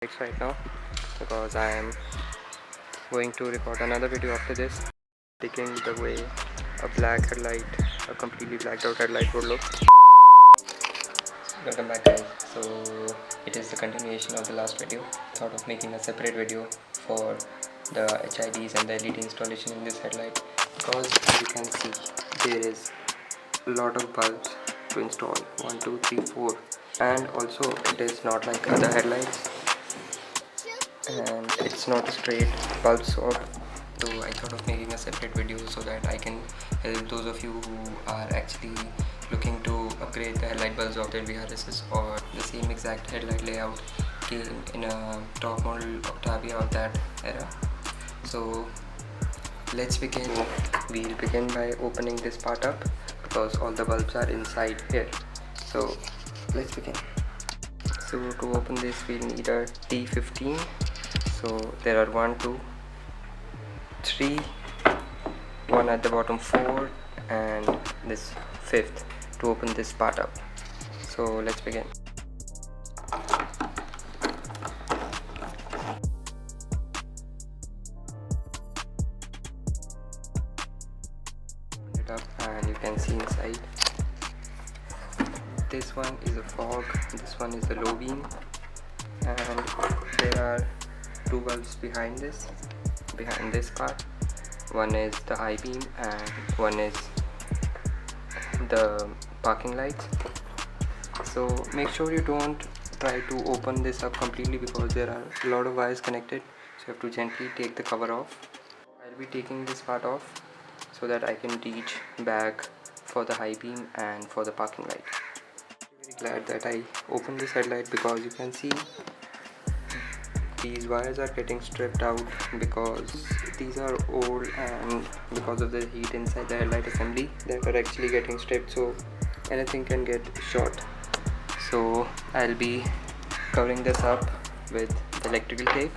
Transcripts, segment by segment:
It's right now because I am going to record another video after this, taking the way a black headlight, a completely blacked out headlight would look. Welcome back guys. So it is the continuation of the last video. Thought of making a separate video for the HIDs and the LED installation in this headlight, because as you can see there is a lot of bulbs to install, 1 2 3 4, and also it is not like other headlights and it's not a straight bulb swap. So I thought of making a separate video so that I can help those of you who are actually looking to upgrade the headlight bulbs of their VRSs, or the same exact headlight layout came in a top model Octavia of that era. So let's begin. We'll begin by opening this part up because all the bulbs are inside here. So let's begin. So to open this we'll need a T15. So there are 1 2 3, one at the bottom 4, and this 5th to open this part up. So let's begin. Open it up and you can see inside. This one is a fog, this one is the low beam, and there are 2 bulbs behind this part. One is the high beam and one is the parking lights. So make sure you don't try to open this up completely because there are a lot of wires connected, so you have to gently take the cover off. I'll be taking this part off so that I can reach back for the high beam and for the parking light. I'm very glad that I opened this headlight because you can see these wires are getting stripped out because these are old, and because of the heat inside the headlight assembly they are actually getting stripped, so anything can get short. So I'll be covering this up with electrical tape.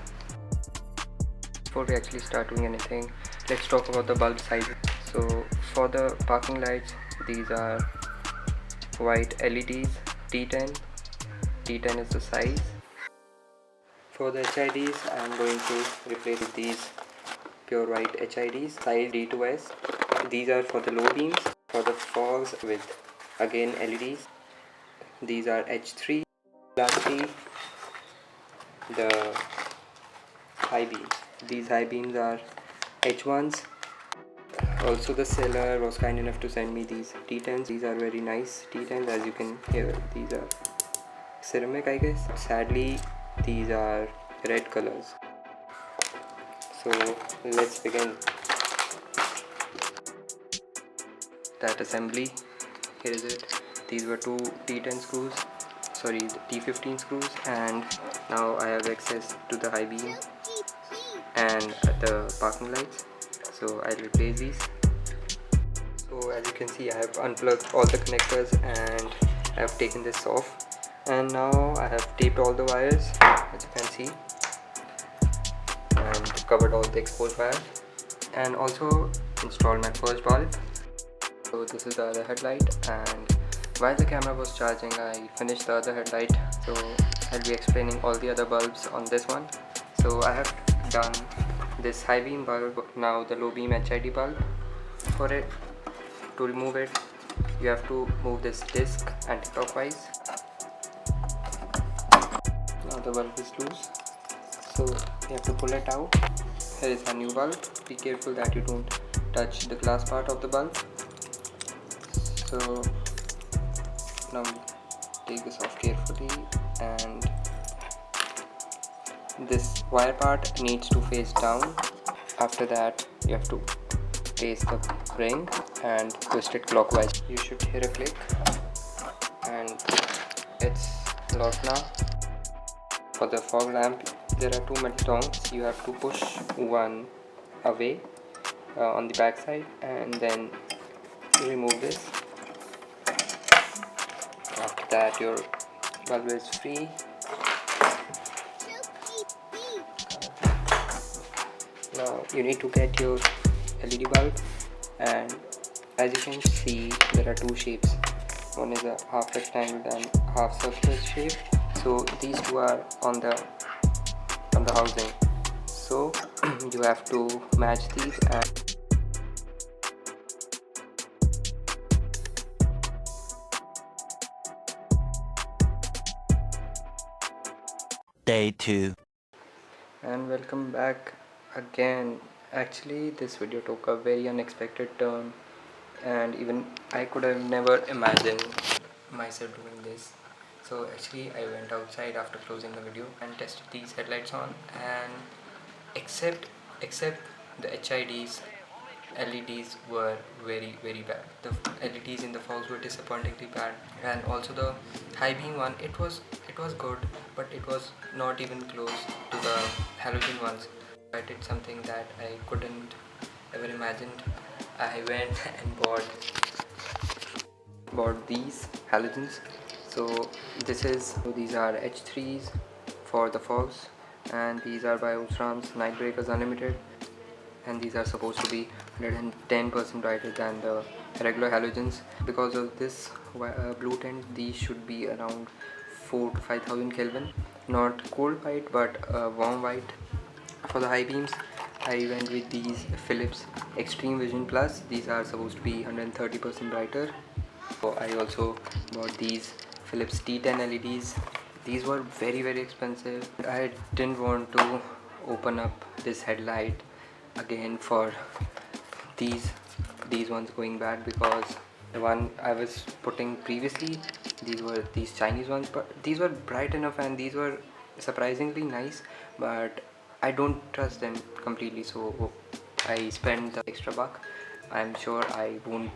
Before we actually start doing anything, let's talk about the bulb size. So for the parking lights, these are white LEDs, T10 is the size. For the HIDs, I am going to replace these pure white HIDs, size D2S. These are for the low beams. For the fogs with again LEDs, these are H3. Lastly, the high beams. These high beams are H1s. Also the seller was kind enough to send me these T10s. These are very nice T10s, as you can hear. These are ceramic, I guess. Sadly, these are red colors. So let's begin that assembly. Here is it. These were 2 T10 screws, sorry, the T15 screws, and now I have access to the high beam and the parking lights, so I'll replace these. So as you can see, I have unplugged all the connectors and I have taken this off, and now I have taped all the wires, as you can see, and covered all the exposed wires, and also installed my first bulb. So this is the other headlight, and while the camera was charging I finished the other headlight, so I'll be explaining all the other bulbs on this one. So I have done this high beam bulb, now the low beam HID bulb. For it, to remove it, you have to move this disc anti-clockwise. Now the bulb is loose, so you have to pull it out. Here is a new bulb. Be careful that you don't touch the glass part of the bulb. So now take this off carefully, and this wire part needs to face down. After that you have to place the ring and twist it clockwise. You should hear a click and it's locked now. For the fog lamp, there are 2 metal tongs. You have to push one away on the back side and then remove this. After that your bulb is free. Now you need to get your LED bulb, and as you can see there are 2 shapes. One is a half rectangle and half circular shape. So these 2 are on the on the housing. So you have to match these. And Day 2. and welcome back again. Actually, this video took a very unexpected turn, and even I could have never imagined myself doing this. So actually, I went outside after closing the video and tested these headlights on, and except except the HIDs, LEDs were very bad. The LEDs in the fogs were disappointingly bad, and also the high beam one, it was good, but it was not even close to the halogen ones. I did something that I couldn't ever imagined. I went and bought these halogens. So these are H3s for the fogs, and these are by Osram's Night Breakers Unlimited, and these are supposed to be 110% brighter than the regular halogens. Because of this blue tint, these should be around 4 to 5000 Kelvin, not cold white but warm white. For the high beams, I went with these Philips Extreme Vision Plus. These are supposed to be 130% brighter. So I also bought these Philips T10 LEDs. These were very expensive. I didn't want to open up this headlight again for these ones going bad, because the one I was putting previously, these Chinese ones, but these were bright enough and these were surprisingly nice, but I don't trust them completely, so I spent the extra buck. I'm sure I won't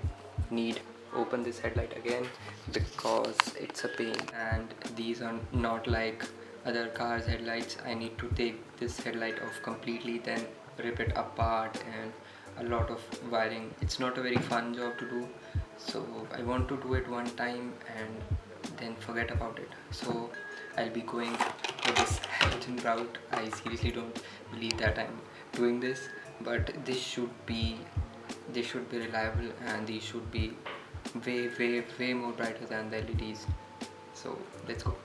need open this headlight again because it's a pain, and these are not like other cars headlights. I need to take this headlight off completely, then rip it apart, and a lot of wiring. It's not a very fun job to do, so I want to do it one time and then forget about it. So I'll be going for this halogen route. I seriously don't believe that I'm doing this, but this should be reliable, and these should be way more brighter than the LEDs. So let's go.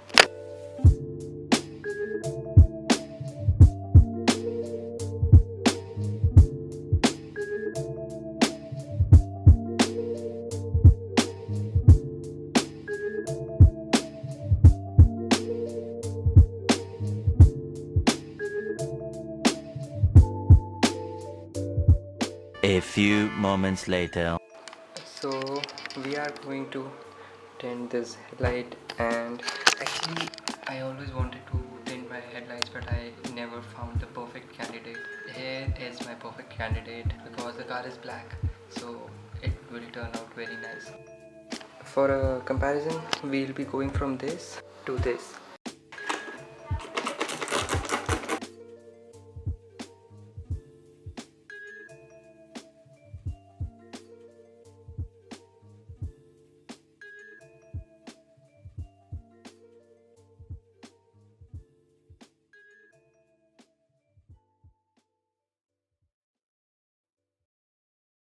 A few moments later. So we are going to tint this headlight, and actually I always wanted to tint my headlights, but I never found the perfect candidate. Here is my perfect candidate, because the car is black, so it will turn out very nice. For a comparison, we'll be going from this to this.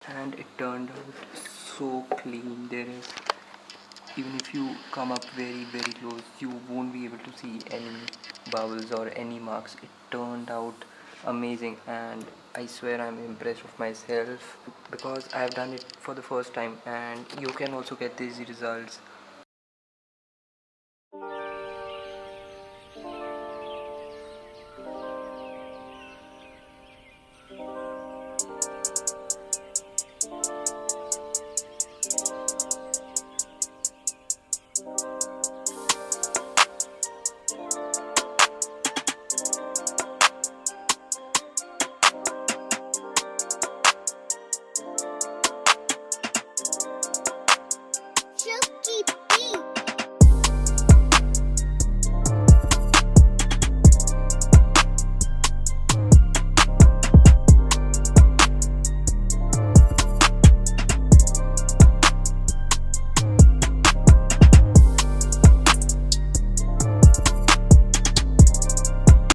And it turned out so clean. There is, even if you come up very close, you won't be able to see any bubbles or any marks. It turned out amazing, and I swear I'm impressed with myself because I've done it for the first time, and you can also get these results